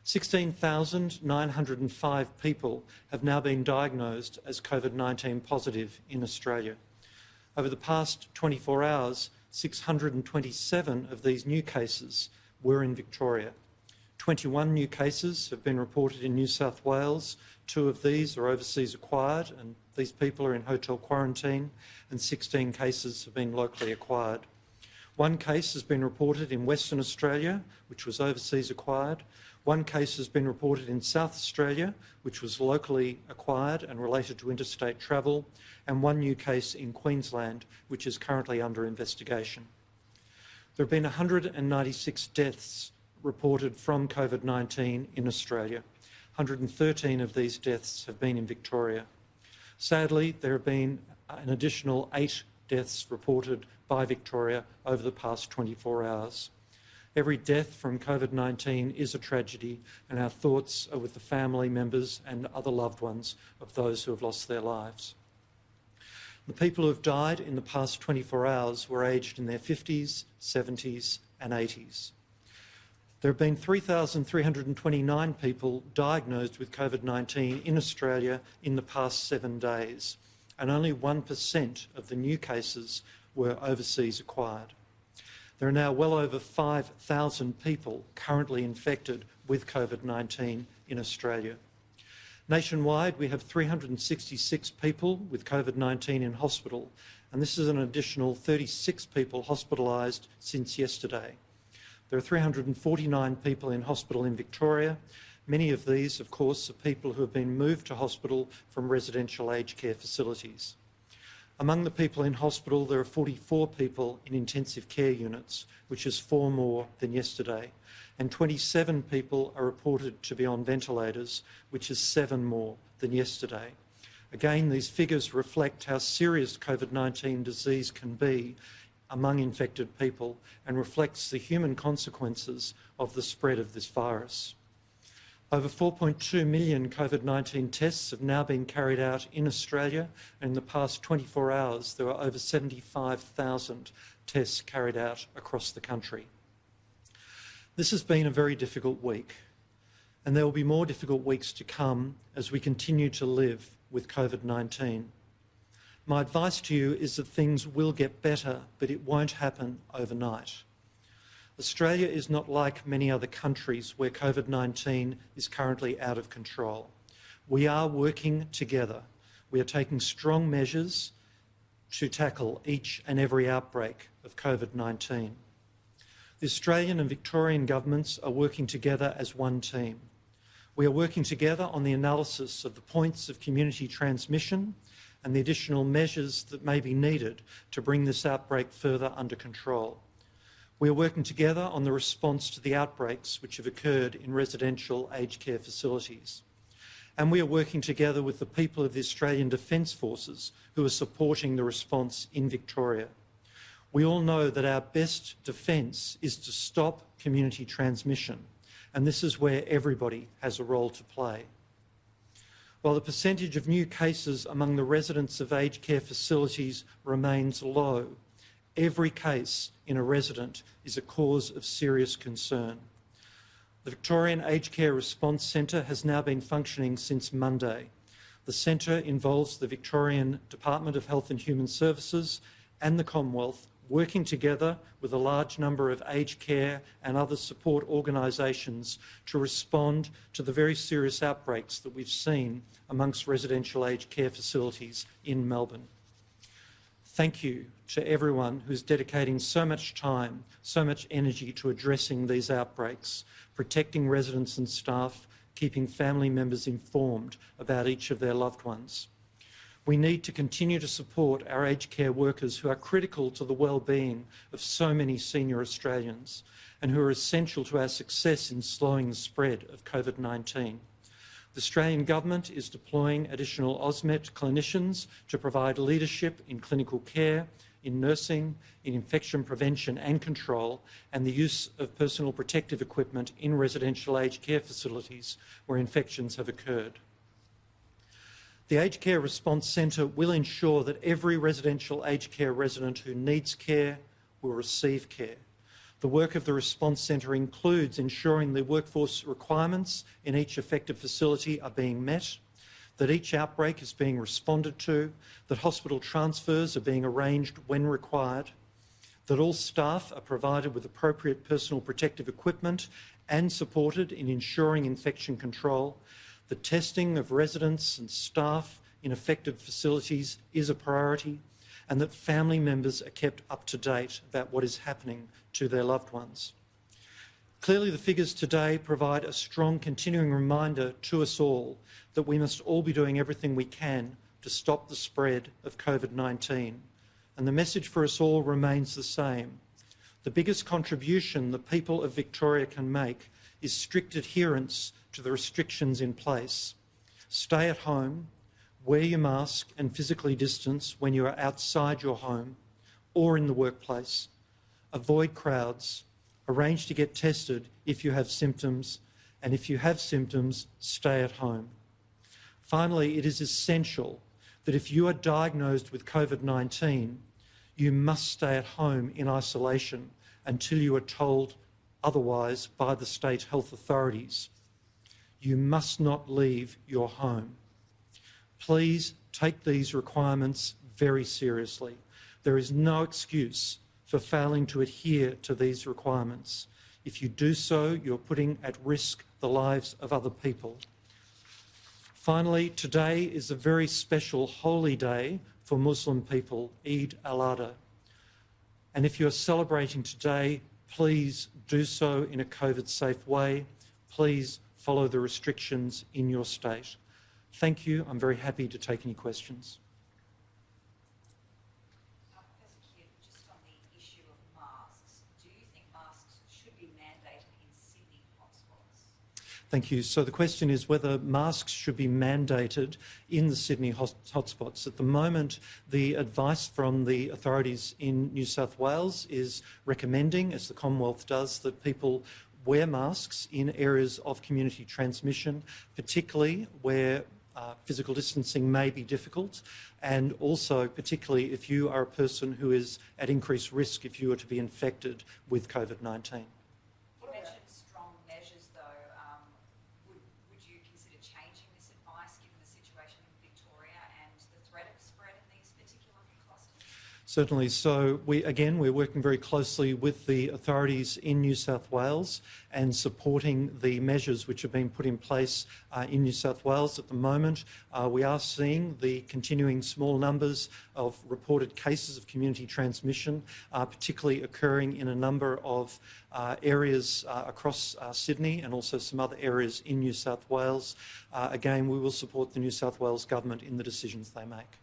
16,905 people have now been diagnosed as COVID-19 positive in Australia. Over the past 24 hours, 627 of these new cases were in Victoria. 21 new cases have been reported in New South Wales. 2 of these are overseas acquired, and these people are in hotel quarantine, and 16 cases have been locally acquired. 1 case has been reported in Western Australia, which was overseas acquired. 1 case has been reported in South Australia, which was locally acquired and related to interstate travel, and 1 new case in Queensland, which is currently under investigation. There have been 196 deaths reported from COVID-19 in Australia. 113 of these deaths have been in Victoria. Sadly, there have been an additional 8 deaths reported by Victoria over the past 24 hours. Every death from COVID-19 is a tragedy, and our thoughts are with the family members and other loved ones of those who have lost their lives. The people who have died in the past 24 hours were aged in their 50s, 70s and 80s. There have been 3,329 people diagnosed with COVID-19 in Australia in the past 7 days, and only 1% of the new cases were overseas acquired. There are now well over 5,000 people currently infected with COVID-19 in Australia. Nationwide, we have 366 people with COVID-19 in hospital, and this is an additional 36 people hospitalised since yesterday. There are 349 people in hospital in Victoria. Many of these, of course, are people who have been moved to hospital from residential aged care facilities. Among the people in hospital, there are 44 people in intensive care units, which is 4 more than yesterday, and 27 people are reported to be on ventilators, which is 7 more than yesterday. Again, these figures reflect how serious COVID-19 disease can be among infected people and reflects the human consequences of the spread of this virus. Over 4.2 million COVID-19 tests have now been carried out in Australia, and in the past 24 hours there are over 75,000 tests carried out across the country. This has been a very difficult week, and there will be more difficult weeks to come as we continue to live with COVID-19. My advice to you is that things will get better, but it won't happen overnight. Australia is not like many other countries where COVID-19 is currently out of control. We are working together. We are taking strong measures to tackle each and every outbreak of COVID-19. The Australian and Victorian governments are working together as one team. We are working together on the analysis of the points of community transmission and the additional measures that may be needed to bring this outbreak further under control. We are working together on the response to the outbreaks which have occurred in residential aged care facilities. And we are working together with the people of the Australian Defence Forces who are supporting the response in Victoria. We all know that our best defence is to stop community transmission, and this is where everybody has a role to play. While the percentage of new cases among the residents of aged care facilities remains low, every case in a resident is a cause of serious concern. The Victorian Aged Care Response Centre has now been functioning since Monday. The centre involves the Victorian Department of Health and Human Services and the Commonwealth working together with a large number of aged care and other support organisations to respond to the very serious outbreaks that we've seen amongst residential aged care facilities in Melbourne. Thank you to everyone who's dedicating so much time, so much energy to addressing these outbreaks, protecting residents and staff, keeping family members informed about each of their loved ones. We need to continue to support our aged care workers who are critical to the well-being of so many senior Australians and who are essential to our success in slowing the spread of COVID-19. The Australian Government is deploying additional AUSMET clinicians to provide leadership in clinical care, in nursing, in infection prevention and control, and the use of personal protective equipment in residential aged care facilities where infections have occurred. The Aged Care Response Centre will ensure that every residential aged care resident who needs care will receive care. The work of the Response Centre includes ensuring the workforce requirements in each affected facility are being met, that each outbreak is being responded to, that hospital transfers are being arranged when required, that all staff are provided with appropriate personal protective equipment and supported in ensuring infection control, the testing of residents and staff in affected facilities is a priority, and that family members are kept up to date about what is happening to their loved ones. Clearly, the figures today provide a strong continuing reminder to us all that we must all be doing everything we can to stop the spread of COVID-19. And the message for us all remains the same. The biggest contribution the people of Victoria can make is strict adherence to the restrictions in place. Stay at home, wear your mask and physically distance when you are outside your home or in the workplace. Avoid crowds. Arrange to get tested if you have symptoms, and if you have symptoms, stay at home. Finally, it is essential that if you are diagnosed with COVID-19, you must stay at home in isolation until you are told otherwise by the state health authorities. You must not leave your home. Please take these requirements very seriously. There is no excuse for failing to adhere to these requirements. If you do so, you're putting at risk the lives of other people. Finally, today is a very special holy day for Muslim people, Eid al-Adha. And if you're celebrating today, please do so in a COVID-safe way. Please follow the restrictions in your state. Thank you. I'm very happy to take any questions. Just on the issue of masks, do you think masks should be mandated in Sydney hotspots? Thank you. So the question is whether masks should be mandated in the Sydney hotspots. At the moment, the advice from the authorities in New South Wales is recommending, as the Commonwealth does, that people wear masks in areas of community transmission, particularly where physical distancing may be difficult, and also particularly if you are a person who is at increased risk if you are to be infected with COVID-19. You mentioned strong measures though. Would you consider changing this advice given the situation in Victoria and the threat of spread in these particular clusters? Certainly. So we're working very closely with the authorities in New South Wales and supporting the measures which have been put in place in New South Wales. At the moment, we are seeing the continuing small numbers of reported cases of community transmission, particularly occurring in a number of areas across Sydney and also some other areas in New South Wales. Again, we will support the New South Wales government in the decisions they make.